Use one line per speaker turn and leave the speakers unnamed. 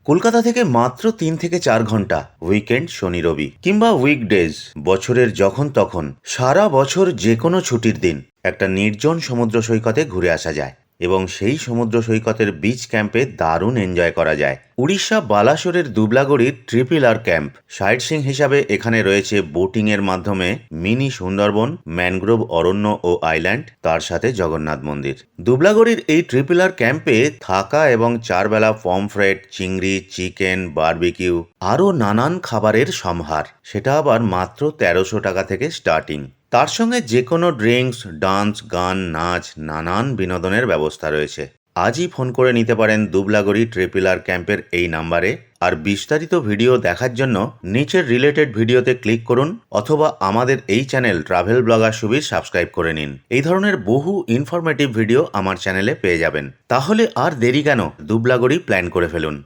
কলকাতা থেকে মাত্র 3 থেকে 4 ঘন্টা, উইকেন্ড শনি রবি কিংবা উইকডেজ, বছরের যখন তখন সারা বছর যে কোনো ছুটির দিন একটা নির্জন সমুদ্র সৈকতে ঘুরে আসা যায় এবং সেই সমুদ্র সৈকতের বিচ ক্যাম্পে দারুণ এনজয় করা যায়। উড়িষ্যা বালাসোরের দুবলাগড়ির ট্রিপল আর ক্যাম্প সাইট সিং হিসাবে এখানে রয়েছে বোটিং এর মাধ্যমে মিনি সুন্দরবন, ম্যানগ্রোভ অরণ্য ও আইল্যান্ড, তার সাথে জগন্নাথ মন্দির। দুবলাগড়ির এই ট্রিপল আর ক্যাম্পে থাকা এবং 4 বেলা পমফ্রেট, চিংড়ি, চিকেন, বারবিকিউ আরও নানান খাবারের সম্ভার, সেটা আবার মাত্র 1300 টাকা থেকে স্টার্টিং। তার সঙ্গে যে কোনো ড্রিঙ্কস, ডান্স, গান, নাচ, নানান বিনোদনের ব্যবস্থা রয়েছে। আজই ফোন করে নিতে পারেন দুবলাগড়ি ট্রিপল আর ক্যাম্পের এই নাম্বারে। আর বিস্তারিত ভিডিও দেখার জন্য নিচের রিলেটেড ভিডিওতে ক্লিক করুন অথবা আমাদের এই channel travel blogger Subir subscribe করে নিন। এই ধরনের বহু ইনফরমেটিভ ভিডিও আমার চ্যানেলে পেয়ে যাবেন। তাহলে আর দেরি কেন, দুবলাগড়ি প্ল্যান করে ফেলুন।